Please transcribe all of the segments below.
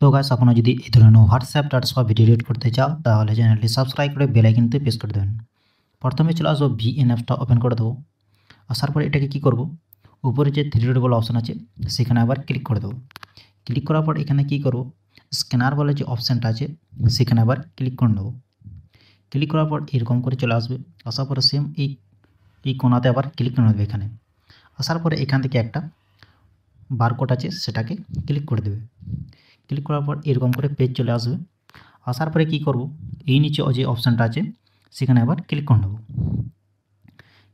তো গাইস আপনারা যদি এই ধরনের হোয়াটসঅ্যাপ ডাটা সহ ভিডিও এডিট করতে চাও তাহলে চ্যানেলটি সাবস্ক্রাইব করে বেল আইকনটি প্রেস করে দেবেন। প্রথমে চলে আসবো ভিএন অ্যাপসটা ওপেন করে দেবো। আসার পরে এটাকে কি করব, উপরে যে থ্রি ডট বলে অপশন আছে সেখানে আবার ক্লিক করে দেবো। ক্লিক করার পর এখানে কি করব, স্ক্যানার বলে যে অপশানটা আছে সেখানে আবার ক্লিক করে নেবো। ক্লিক করার পর এরকম করে চলে আসবে। আসার পরে সেম এই কোণাতে আবার ক্লিক করে নেবে। এখানে আসার পরে এখান থেকে একটা বারকোড আছে সেটাকে ক্লিক করে দেবে। ক্লিক করার পর এরকম করে পেজ চলে আসবে। আসার পরে কি করব, এই নিচে যে অপশানটা আছে সেখানে আবার ক্লিক করে নেব।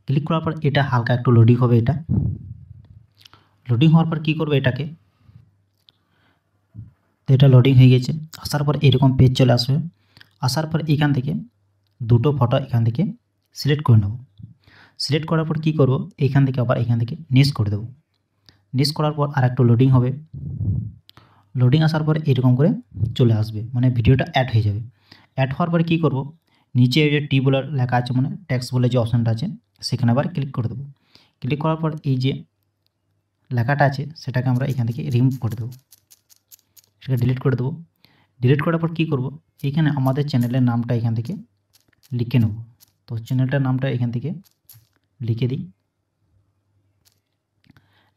ক্লিক করার পর এটা হালকা একটু লোডিং হবে। এটা লোডিং হওয়ার পর কি করব, এটাকে তো এটা লোডিং হয়ে গেছে। আসার পর এরকম পেজ চলে আসবে। আসার পর এখান থেকে দুটো ফটো এখান থেকে সিলেক্ট করে নেব। সিলেক্ট করার পর কি করব, এইখান থেকে আবার এখান থেকে নেক্সট করে দেবো। নেক্সট করার পর আর একটু লোডিং হবে। লোডিং আসার পরে এরকম করে চলে আসবে, মানে ভিডিওটা অ্যাড হয়ে যাবে। অ্যাড হওয়ার পরে কী করব, নিচে যে টি বলে লেখা আছে, মানে টেক্সট বলে যে অপশানটা আছে সেখানে আবার ক্লিক করে দেবো। ক্লিক করার পর এই যে লেখাটা আছে সেটাকে আমরা এখান থেকে রিমুভ করে দেবো, সেটাকে ডিলিট করে দেবো। ডিলিট করার পর কী করব, এইখানে আমাদের চ্যানেলের নামটা এখান থেকে লিখে নেব। তো চ্যানেলটার নামটা এখান থেকে লিখে দিই।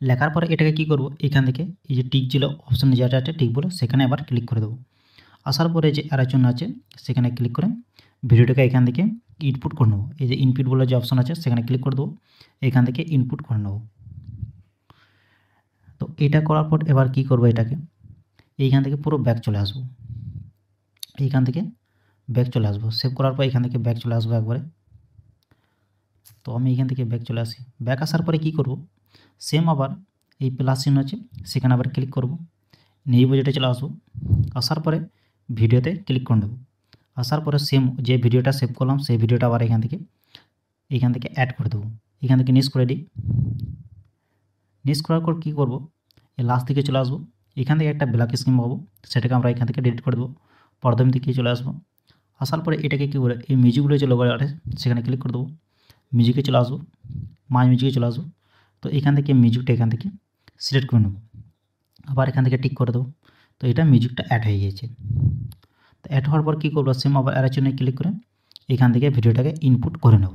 লেখার পরে এটাকে কি করব, এখান থেকে এই যে টিক ছিল অপশান যেটা আছে টিক বলে সেখানে আবার ক্লিক করে দেবো। আসার পরে যে আরেকজন আছে সেখানে ক্লিক করে ভিডিওটাকে এখান থেকে ইনপুট করে নেবো। এই যে ইনপুট বলে যে অপশান আছে সেখানে ক্লিক করে দেবো, এখান থেকে ইনপুট করে নেবো। তো এটা করার পর এবার কি করব, এটাকে এইখান থেকে পুরো ব্যাক চলে আসবো। এইখান থেকে ব্যাক চলে আসবো। সেভ করার পর এখান থেকে ব্যাক চলে আসবো একবারে। তো আমি এখান থেকে ব্যাক চলে আসি। ব্যাক আসার পরে কি করব, সেম আবার এই প্লাস চিহ্ন আছে সেখানে আবার ক্লিক করব, নিয়ে বুঝেটা চলে আসবো। আসার পরে ভিডিওতে ক্লিক করে দেবো। আসার পরে সেম যে ভিডিওটা সেভ করলাম সেই ভিডিওটা আবার এখান থেকে অ্যাড করে দেবো। এখান থেকে নেক্সট করে দিই। নেক্সট করার পর কী করবো, এই লাস্ট দিকে চলে আসবো। এখান থেকে একটা ব্ল্যাক স্ক্রিন পাবো, সেটাকে আমরা এখান থেকে ডিলিট করে দেবো। প্রথম দিকে চলে আসবো। আসার পরে এটাকে কী করে, এই মিউজিকগুলো যে লোগো আছে সেখানে ক্লিক করে দেবো। মিউজিকে চলে আসবো, মাই মিউজিকে চলে আসবো। তো এখান থেকে মিউজিকটা এখান থেকে সিলেক্ট করে নেবো, আবার এখান থেকে টিক করে দেবো। তো এটা মিউজিকটা অ্যাড হয়ে গিয়েছে। তো অ্যাড হওয়ার পর কী করবো, সেম আবার অ্যারের জন্য ক্লিক করে এখান থেকে ভিডিওটাকে ইনপুট করে নেব।